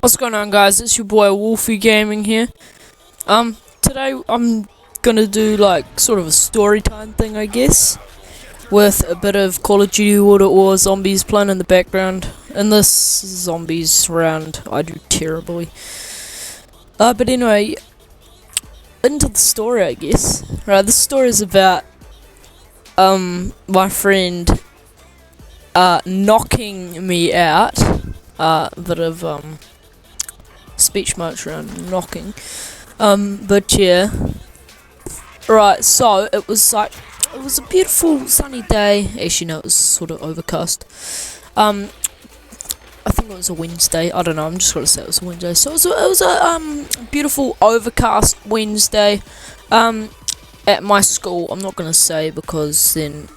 What's going on, guys? It's your boy Wolfy Gaming here. Today I'm gonna do like sort of a story time thing, I guess, with a bit of Call of Duty World at War zombies playing in the background. In this zombies round, I do terribly. But anyway, into the story, I guess. Right, this story is about my friend knocking me out. A bit of speech marks around knocking. But yeah. Right, so it was a beautiful sunny day. Actually no, it was sort of overcast. I think it was a Wednesday. I don't know, I'm just gonna say it was a Wednesday. So it was a beautiful overcast Wednesday at my school. I'm not gonna say because then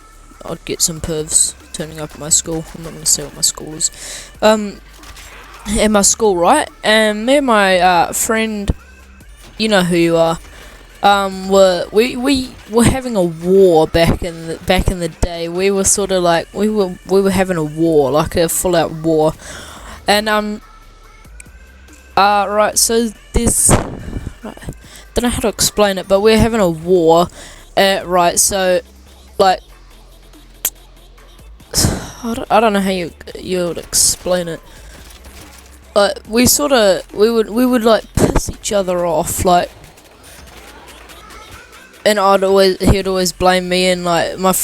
I'd get some pervs turning up at my school. I'm not gonna say what my school is. At my school, right? And me and my friend, you know who you are, we were having a war back in the day. We were sort of like we were having a war, like a full out war, and right. So there's don't know how to explain it, but we're having a war, right? So like I don't know how you would explain it. We would like piss each other off, like, and he'd always blame me, and like my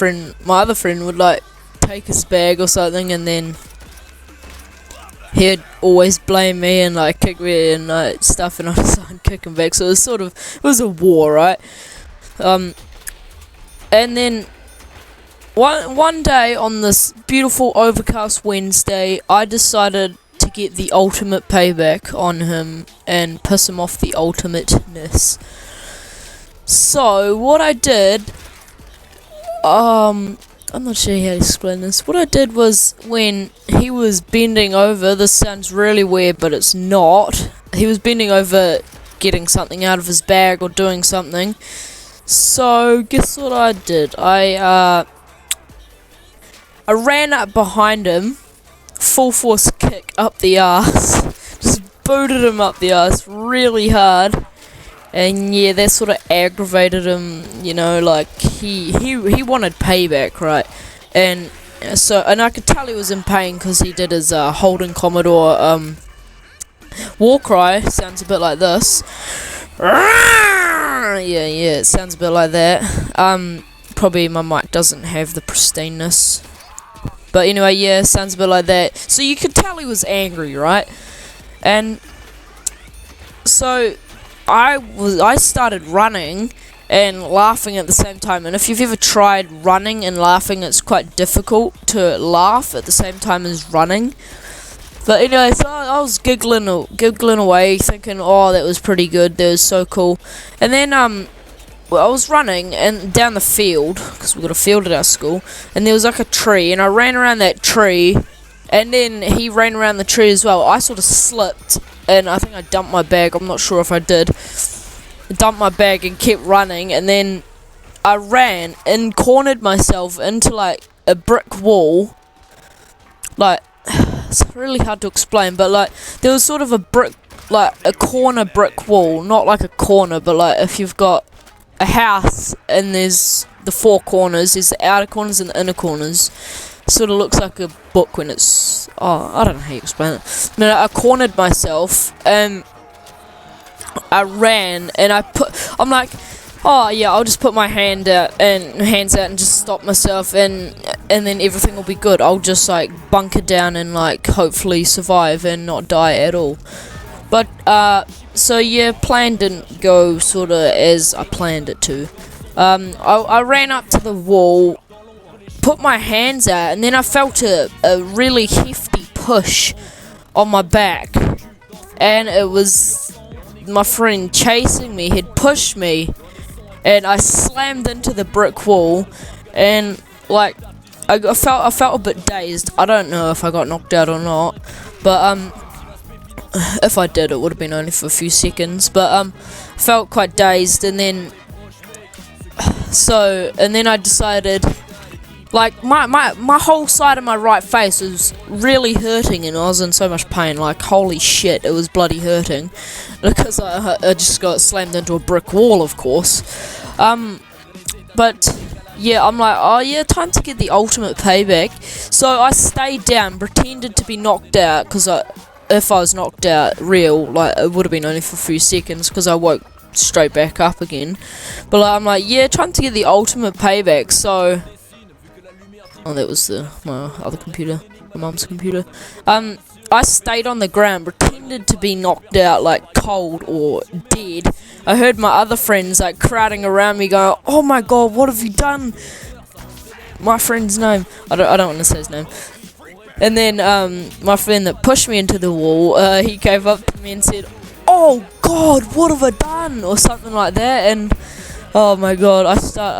other friend would like take his bag or something, and then he'd always blame me and like kick me and like stuff, and I'd start kicking back. So it was a war, right? And then one day on this beautiful overcast Wednesday, I decided to get the ultimate payback on him and piss him off the ultimateness. So what I did, I'm not sure how to explain this. What I did was, when he was bending over, this sounds really weird but it's not, he was bending over getting something out of his bag or doing something. So guess what I did? I ran up behind him, full force kick up the ass, just booted him up the ass really hard, and yeah, that sort of aggravated him, you know, like he wanted payback, right? And I could tell he was in pain because he did his Holden Commodore war cry. Sounds a bit like this. Yeah, it sounds a bit like that. Probably my mic doesn't have the pristineness. But anyway, yeah, sounds a bit like that. So you could tell he was angry, right? And so I started running and laughing at the same time. And if you've ever tried running and laughing, it's quite difficult to laugh at the same time as running. But anyway, so I was giggling away, thinking, oh, that was pretty good. That was so cool. And then I was running and down the field, because we've got a field at our school, and there was like a tree, and I ran around that tree, and then he ran around the tree as well. I sort of slipped, and I think I dumped my bag. I'm not sure if I did. I dumped my bag and kept running, and then I ran and cornered myself into like a brick wall. Like, it's really hard to explain, but like there was sort of a corner brick wall, not like a corner, but like if you've got a house and there's the four corners, there's the outer corners and the inner corners. Sort of looks like a book when it's, I don't know how you explain it. No, I cornered myself and I ran and I'm like, oh yeah, I'll just put my hands out and just stop myself, and then everything will be good. I'll just like bunker down and like hopefully survive and not die at all. But so yeah, plan didn't go sort of as I planned it to. I ran up to the wall, put my hands out, and then I felt a really hefty push on my back, and it was my friend chasing me. He'd pushed me, and I slammed into the brick wall, and like I felt a bit dazed. I don't know if I got knocked out or not, but if I did, it would have been only for a few seconds, but felt quite dazed, and then I decided Like, my whole side of my right face was really hurting, and I was in so much pain. Like, holy shit, it was bloody hurting. Because I just got slammed into a brick wall, of course. But, yeah, I'm like, oh yeah, time to get the ultimate payback. So I stayed down, pretended to be knocked out, because if I was knocked out real, like, it would have been only for a few seconds, because I woke straight back up again. But I'm like, yeah, trying to get the ultimate payback, so... Oh, that was my other computer, my mum's computer. I stayed on the ground, pretended to be knocked out, like cold or dead. I heard my other friends like crowding around me, going, "Oh my god, what have you done?" My friend's name, I don't want to say his name. And then my friend that pushed me into the wall, he came up to me and said, "Oh god, what have I done?" or something like that, and. Oh my god, I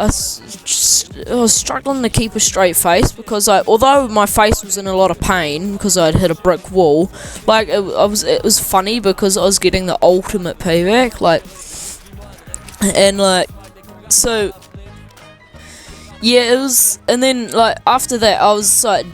was struggling to keep a straight face because although my face was in a lot of pain because I'd hit a brick wall, like it was funny because I was getting the ultimate payback, like, and like, so yeah, it was, and then like after that I was like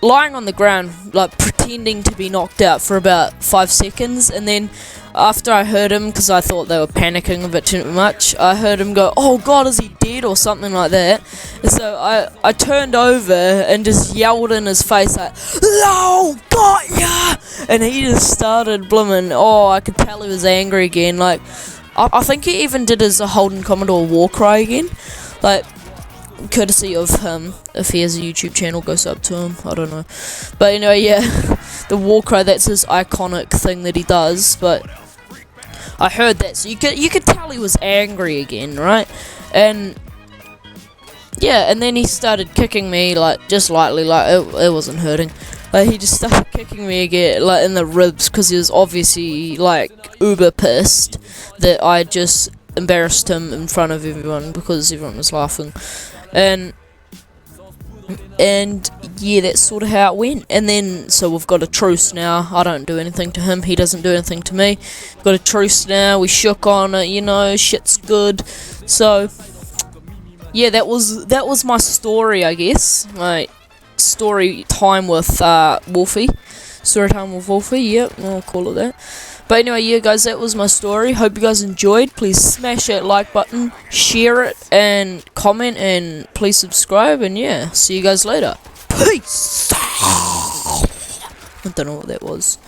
lying on the ground, like pretending to be knocked out for about 5 seconds, and then after I heard him, because I thought they were panicking a bit too much, I heard him go, "Oh god, is he dead?" or something like that. And so I turned over and just yelled in his face like, "No, got ya!" And he just started blooming. Oh, I could tell he was angry again. Like, I think he even did his Holden Commodore war cry again. Like, courtesy of him, if he has a YouTube channel, goes up to him, I don't know. But anyway, yeah, the war cry, that's his iconic thing that he does, but I heard that, so you could tell he was angry again, right? And yeah, and then he started kicking me, like, just lightly, like, it wasn't hurting. Like, he just started kicking me again, like, in the ribs, because he was obviously, like, uber pissed that I just embarrassed him in front of everyone, because everyone was laughing. And yeah, that's sort of how it went. And then, so we've got a truce now. I don't do anything to him, he doesn't do anything to me. We've got a truce now, we shook on it, you know, shit's good. So yeah, that was my story, I guess. My story time with Wolfy. Story time with Wolfy, yep, I'll call it that. But anyway, yeah guys, that was my story. Hope you guys enjoyed. Please smash that like button, share it, and comment, and please subscribe, and yeah, see you guys later. Peace! I don't know what that was.